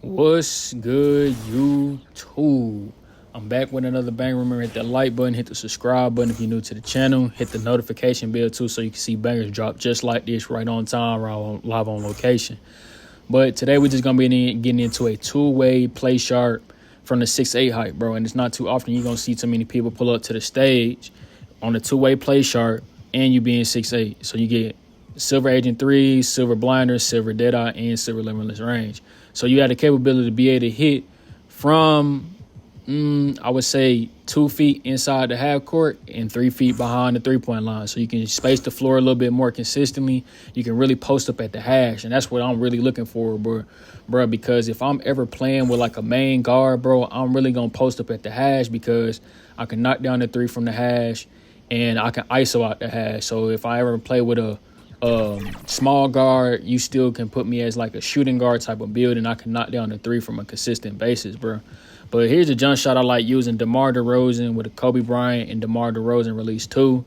What's good, YouTube? I'm back with another bang. Remember, hit that like button, hit the subscribe button if you're new to the channel. Hit the notification bell too so you can see bangers drop just like this right on time, right live on location. But today we're just going to be getting into a two-way play sharp from the 6'8" height, bro. And it's not too often you're going to see too many people pull up to the stage on the two-way play sharp and you being 6'8". So you get silver agent 3, silver blinder, silver deadeye, and silver limitless range. So you had the capability to be able to hit from, I would say, 2 feet inside the half court and 3 feet behind the three-point line. So you can space the floor a little bit more consistently. You can really post up at the hash, and that's what I'm really looking for, bro. Because if I'm ever playing with like a main guard, bro, I'm really going to post up at the hash because I can knock down the three from the hash and I can ISO out the hash. So if I ever play with a small guard, you still can put me as like a shooting guard type of build, and I can knock down the three from a consistent basis, bro. But here's a jump shot I like using: DeMar DeRozan with a Kobe Bryant and DeMar DeRozan release 2,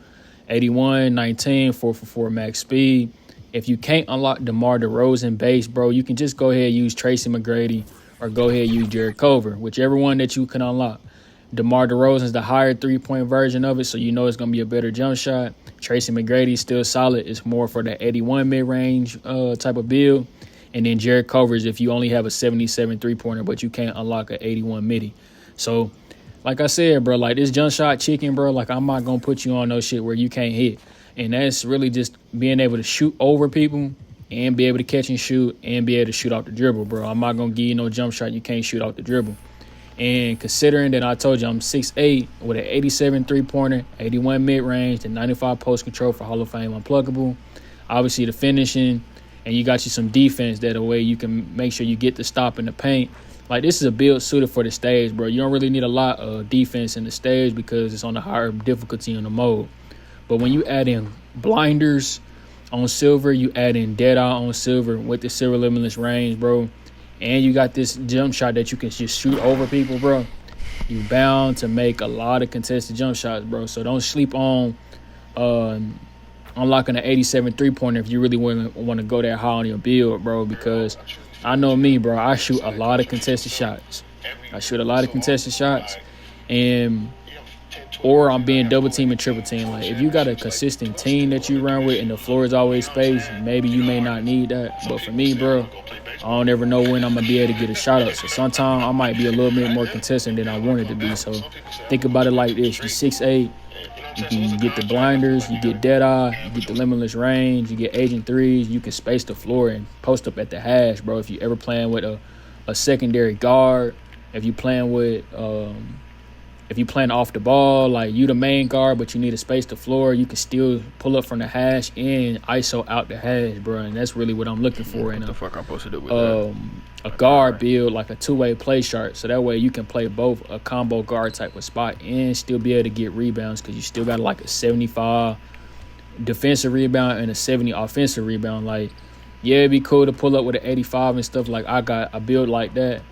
81, 19, 4 for 4 max speed. If you can't unlock DeMar DeRozan base, bro, you can just go ahead and use Tracy McGrady or go ahead and use Jared Culver, whichever one that you can unlock. DeMar DeRozan is the higher three-point version of it, so you know it's going to be a better jump shot. Tracy McGrady is still solid. It's more for the 81 mid-range type of build. And then Jared Culver is if you only have a 77 three-pointer, but you can't unlock an 81 midi. So, like I said, bro, like this jump shot chicken, bro, like I'm not going to put you on no shit where you can't hit. And that's really just being able to shoot over people and be able to catch and shoot and be able to shoot off the dribble, bro. I'm not going to give you no jump shot you can't shoot off the dribble. And considering that I told you I'm 6'8" with an 87 three-pointer, 81 mid-range, and 95 post-control for Hall of Fame unpluckable, obviously the finishing, and you got you some defense that way you can make sure you get the stop in the paint. Like, this is a build suited for the stage, bro. You don't really need a lot of defense in the stage because it's on the higher difficulty in the mode. But when you add in blinders on silver, you add in deadeye on silver with the silver limitless range, bro, and you got this jump shot that you can just shoot over people, bro, you bound to make a lot of contested jump shots, bro. So don't sleep on unlocking an 87 three-pointer if you really want to go that high on your build, bro, because I know me, bro. I shoot a lot of contested shots. Or I'm being double team and triple team. Like, if you got a consistent team that you run with and the floor is always spaced, maybe you may not need that. But for me, bro, I don't ever know when I'm going to be able to get a shot up. So sometimes I might be a little bit more consistent than I wanted to be. So think about it like this. You're 6'8". You can get the blinders. You get deadeye. You get the limitless range. You get agent threes. You can space the floor and post up at the hash, bro. If you ever playing with a secondary guard, if you playing with if you playing off the ball, like you the main guard, but you need to space the floor, you can still pull up from the hash and ISO out the hash, bro. And that's really what I'm looking for in the fuck I'm supposed to do with a guard build, like a two-way play chart. So that way you can play both a combo guard type of spot and still be able to get rebounds because you still got like a 75 defensive rebound and a 70 offensive rebound. Like, yeah, it'd be cool to pull up with an 85 and stuff. Like, I got a build like that.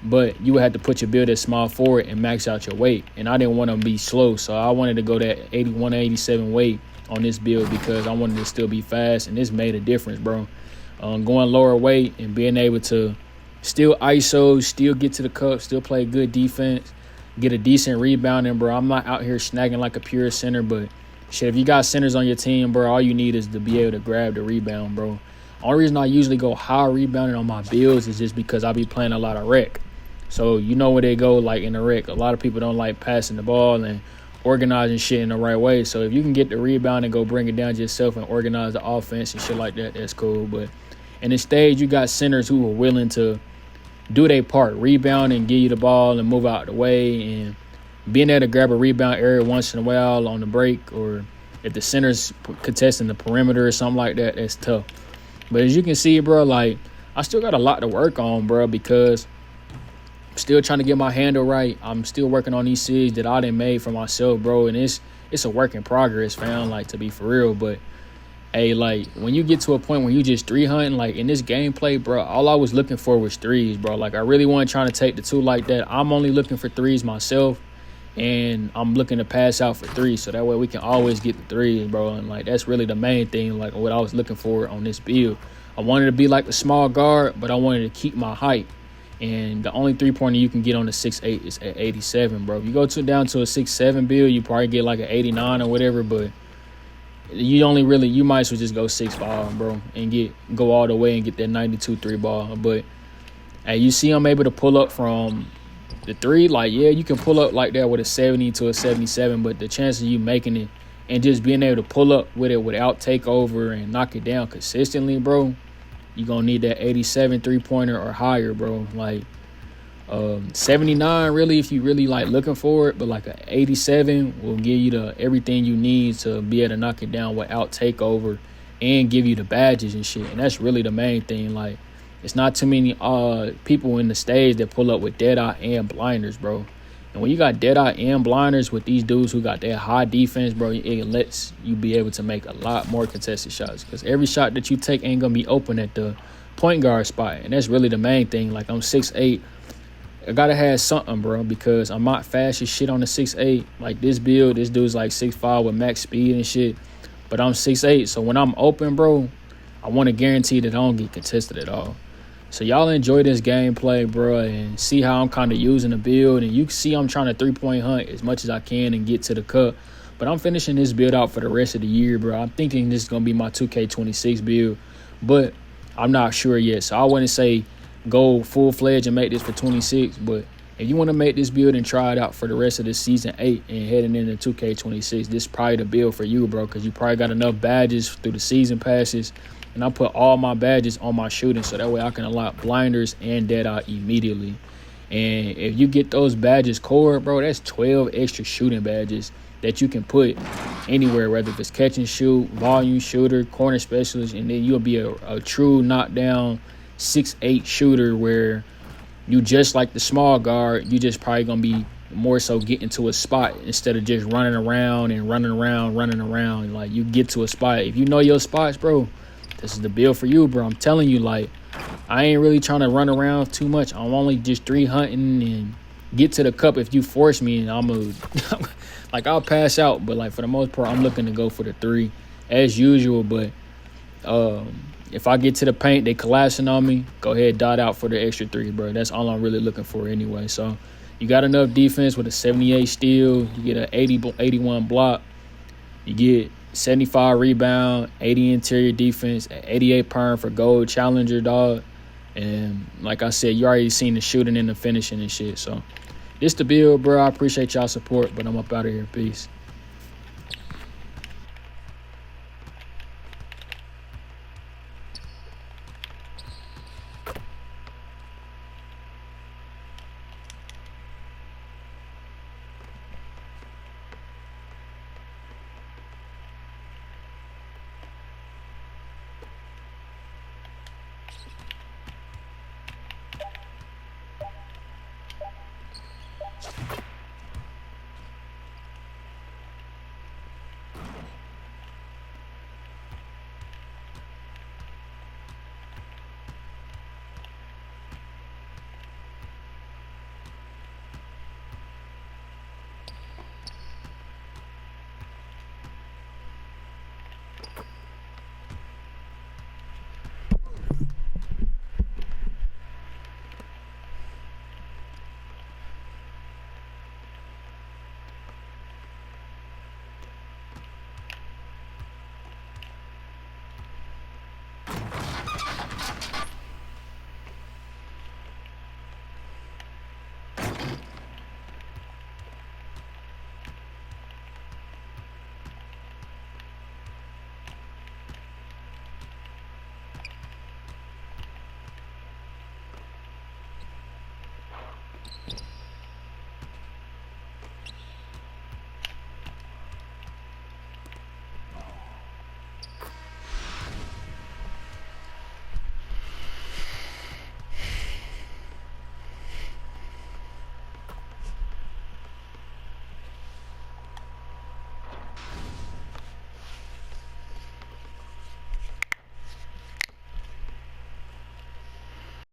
But you would have to put your build at small forward and max out your weight. And I didn't want to be slow, so I wanted to go that 81, 87 weight on this build because I wanted to still be fast, and this made a difference, bro. Going lower weight and being able to still ISO, still get to the cup, still play good defense, get a decent rebounding, bro. I'm not out here snagging like a pure center, but shit, if you got centers on your team, bro, all you need is to be able to grab the rebound, bro. Only reason I usually go high rebounding on my builds is just because I be playing a lot of rec. So you know where they go, like in the rec. A lot of people don't like passing the ball and organizing shit in the right way. So if you can get the rebound and go bring it down yourself and organize the offense and shit like that, that's cool. But in the stage, you got centers who are willing to do their part, rebound and give you the ball and move out the way, and being able to grab a rebound area once in a while on the break, or if the center's contesting the perimeter or something like that, that's tough. But as you can see, bro, like, I still got a lot to work on, bro, because I'm still trying to get my handle right. I'm still working on these series that I done made for myself, bro, and it's a work in progress, fam, like, to be for real. But, hey, like, when you get to a point where you just 300, like, in this gameplay, bro, all I was looking for was threes, bro. Like, I really wasn't trying to take the two like that. I'm only looking for threes myself, and I'm looking to pass out for threes, so that way we can always get the threes, bro. And, like, that's really the main thing, like, what I was looking for on this build. I wanted to be like a small guard, but I wanted to keep my height. And the only 3-pointer you can get on the 6'8" is at 87, bro. If you go down to a 6'7" build, you probably get like an 89 or whatever, but you might as well just go 6'5", bro, and go all the way and get that 92 3 ball. But hey, you see I'm able to pull up from the 3, like, yeah, you can pull up like that with a 70 to a 77, but the chances of you making it and just being able to pull up with it without takeover and knock it down consistently, bro, you're going to need that 87 3-pointer or higher, bro. Like, 79 really if you really like looking for it, but like an 87 will give you everything you need to be able to knock it down without takeover and give you the badges and shit. And that's really the main thing. Like, it's not too many people in the stage that pull up with Deadeye and blinders, bro. And when you got Deadeye and blinders with these dudes who got that high defense, bro, it lets you be able to make a lot more contested shots, because every shot that you take ain't gonna be open at the point guard spot. And that's really the main thing. Like, I'm 6'8". I gotta have something, bro, because I'm not fast as shit on the 6'8". Like, this build, this dude's like 6'5" with max speed and shit, but I'm 6'8", so when I'm open, bro, I want to guarantee that I don't get contested at all. So y'all enjoy this gameplay, bro, and see how I'm kind of using the build. And you can see I'm trying to 3-point hunt as much as I can and get to the cup. But I'm finishing this build out for the rest of the year, bro. I'm thinking this is going to be my 2K26 build, but I'm not sure yet. So I wouldn't say go full-fledged and make this for 26, but if you want to make this build and try it out for the rest of the season 8 and heading into 2K26, this is probably the build for you, bro, because you probably got enough badges through the season passes. And I put all my badges on my shooting, so that way I can unlock blinders and Deadeye immediately. And if you get those badges core, bro, that's 12 extra shooting badges that you can put anywhere, whether if it's catch and shoot, volume shooter, corner specialist, and then you'll be a true knockdown 6'8" shooter where you just like the small guard, you just probably going to be more so getting to a spot instead of just running around. Like, you get to a spot. If you know your spots, bro, this is the build for you, bro. I'm telling you, like, I ain't really trying to run around too much. I'm only just 3 hunting and get to the cup if you force me, and like, I'll pass out. But like, for the most part, I'm looking to go for the 3 as usual. But if I get to the paint, they collapsing on me, go ahead, dot out for the extra 3, bro. That's all I'm really looking for anyway. So you got enough defense with a 78 steal, you get an 81 block, you get 75 rebound, 80 interior defense, 88 perm for gold challenger, dog. And like I said, you already seen the shooting and the finishing and shit. So this the build, bro. I appreciate y'all support, but I'm up out of here. Peace.